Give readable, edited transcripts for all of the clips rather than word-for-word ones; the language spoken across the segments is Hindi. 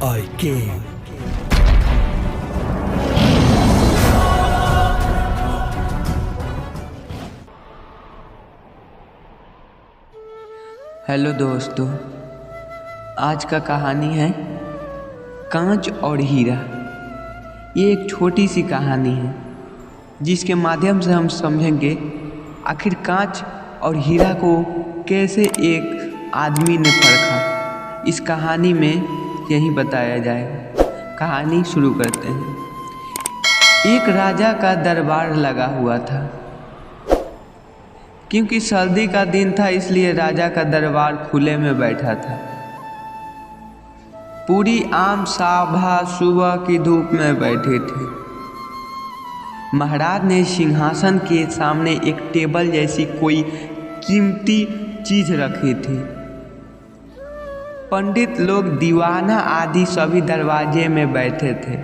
I came. हेलो दोस्तों, आज का कहानी है कांच और हीरा। ये एक छोटी सी कहानी है जिसके माध्यम से हम समझेंगे आखिर कांच और हीरा को कैसे एक आदमी ने परखा। इस कहानी में यही बताया जाएगा। कहानी शुरू करते हैं। एक राजा का दरबार लगा हुआ था। क्योंकि सर्दी का दिन था इसलिए राजा का दरबार खुले में बैठा था। पूरी आम सभा सुबह की धूप में बैठे थे। महाराज ने सिंहासन के सामने एक टेबल जैसी कोई कीमती चीज रखी थी। पंडित लोग, दीवाना आदि सभी दरवाजे में बैठे थे।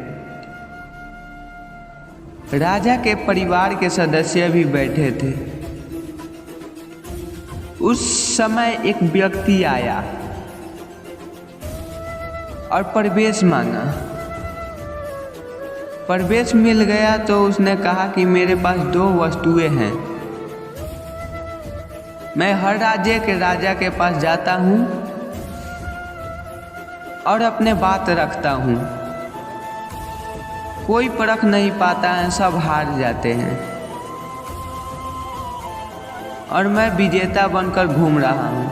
राजा के परिवार के सदस्य भी बैठे थे। उस समय एक व्यक्ति आया और प्रवेश मांगा। प्रवेश मिल गया तो उसने कहा कि मेरे पास 2 वस्तुएं हैं। मैं हर राज्य के राजा के पास जाता हूँ और अपने बात रखता हूँ। कोई परख नहीं पाता है, सब हार जाते हैं और मैं विजेता बनकर घूम रहा हूँ।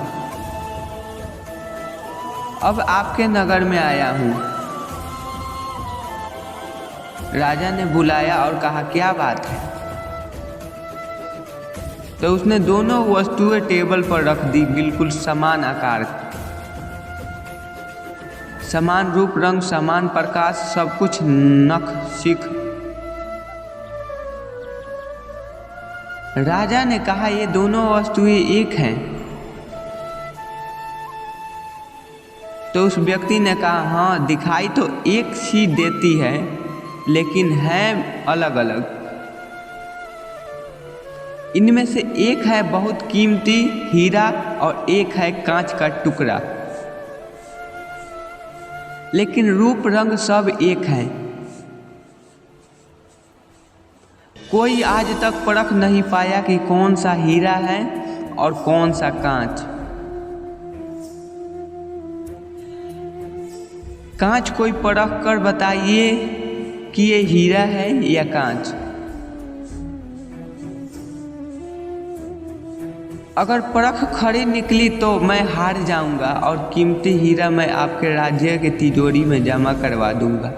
अब आपके नगर में आया हूँ। राजा ने बुलाया और कहा, क्या बात है? तो उसने दोनों वस्तुएं टेबल पर रख दी, बिल्कुल समान आकार, समान रूप, रंग, समान प्रकाश, सब कुछ नख सिख। राजा ने कहा, ये दोनों वस्तुएं एक हैं। तो उस व्यक्ति ने कहा, हाँ, दिखाई तो एक सी देती है लेकिन है अलग अलग। इनमें से एक है बहुत कीमती हीरा और एक है कांच का टुकड़ा, लेकिन रूप रंग सब एक है। कोई आज तक परख नहीं पाया कि कौन सा हीरा है और कौन सा कांच। कांच कोई परख कर बताइए कि ये हीरा है या कांच। अगर परख खरी निकली तो मैं हार जाऊंगा और कीमती हीरा मैं आपके राज्य के तिजोरी में जमा करवा दूंगा।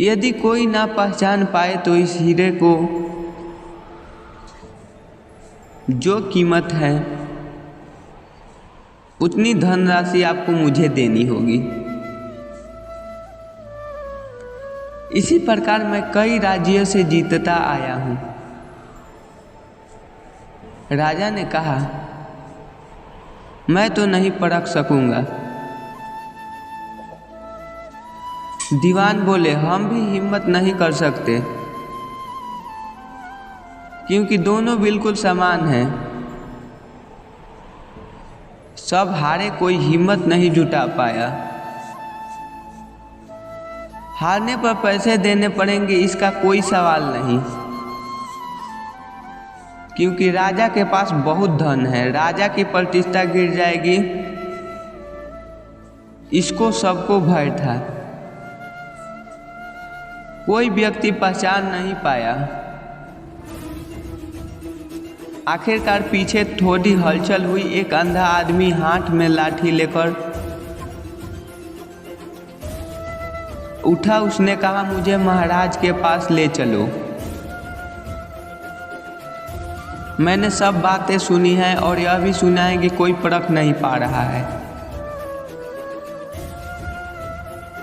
यदि कोई ना पहचान पाए तो इस हीरे को जो कीमत है उतनी धनराशि आपको मुझे देनी होगी। इसी प्रकार मैं कई राज्यों से जीतता आया हूं। राजा ने कहा, मैं तो नहीं परख सकूंगा। दीवान बोले, हम भी हिम्मत नहीं कर सकते क्योंकि दोनों बिल्कुल समान हैं। सब हारे, कोई हिम्मत नहीं जुटा पाया। हारने पर पैसे देने पड़ेंगे, इसका कोई सवाल नहीं, क्योंकि राजा के पास बहुत धन है। राजा की प्रतिष्ठा गिर जाएगी, इसको सबको भय था। कोई व्यक्ति पहचान नहीं पाया। आखिरकार पीछे थोड़ी हलचल हुई। एक अंधा आदमी हाथ में लाठी लेकर उठा। उसने कहा, मुझे महाराज के पास ले चलो। मैंने सब बातें सुनी हैं और यह भी सुना है कि कोई परख नहीं पा रहा है।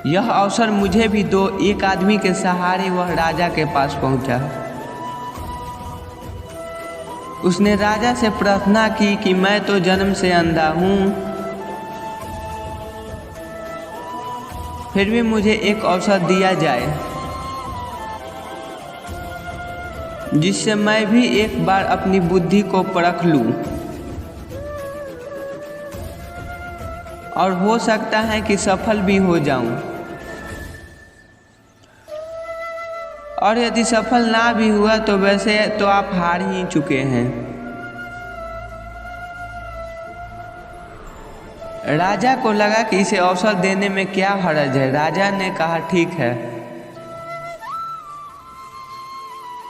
यह अवसर मुझे भी दो। एक आदमी के सहारे वह राजा के पास पहुंचा। उसने राजा से प्रार्थना की कि मैं तो जन्म से अंधा हूं, फिर भी मुझे एक अवसर दिया जाए जिससे मैं भी एक बार अपनी बुद्धि को परख लूं। और हो सकता है कि सफल भी हो जाऊं। और यदि सफल ना भी हुआ तो वैसे तो आप हार ही चुके हैं। राजा को लगा कि इसे अवसर देने में क्या हर्ज है। राजा ने कहा ठीक है।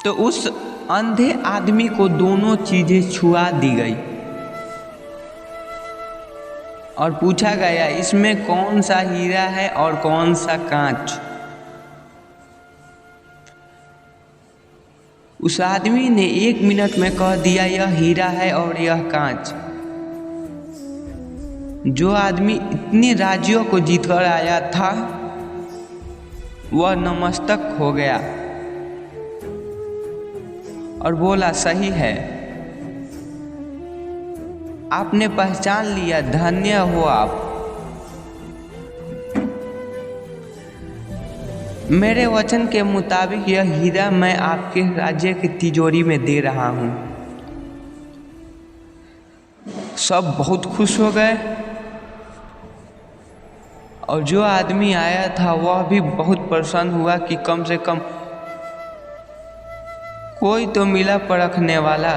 तो उस अंधे आदमी को दोनों चीजें छुआ दी गई और पूछा गया इसमें कौन सा हीरा है और कौन सा कांच। उस आदमी ने 1 मिनट में कह दिया यह हीरा है और यह कांच। जो आदमी इतने राज्यों को जीतकर आया था वह नतमस्तक हो गया और बोला सही है, आपने पहचान लिया, धन्य हो आप। मेरे वचन के मुताबिक यह हीरा मैं आपके राज्य की तिजोरी में दे रहा हूं। सब बहुत खुश हो गए और जो आदमी आया था वह भी बहुत प्रसन्न हुआ कि कम से कम कोई तो मिला परखने वाला।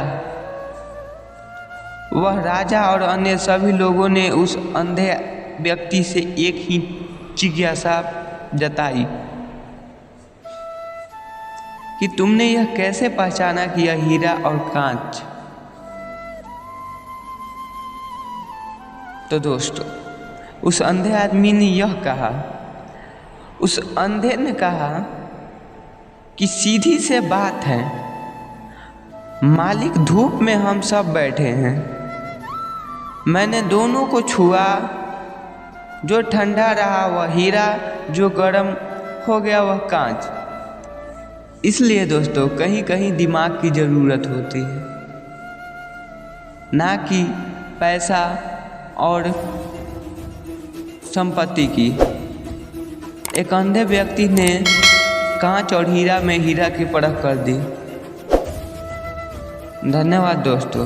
वह राजा और अन्य सभी लोगों ने उस अंधे व्यक्ति से एक ही जिज्ञासा जताई कि तुमने यह कैसे पहचाना कि यह हीरा और कांच। तो दोस्तों उस अंधे आदमी ने यह कहा, उस अंधे ने कहा कि सीधी से बात है, मालिक धूप में हम सब बैठे हैं, मैंने दोनों को छुआ, जो ठंडा रहा वह हीरा, जो गर्म हो गया वह कांच। इसलिए दोस्तों कहीं कहीं दिमाग की ज़रूरत होती है, ना कि पैसा और संपत्ति की। एक अंधे व्यक्ति ने कांच और हीरा में हीरा की परख कर दी। धन्यवाद दोस्तों।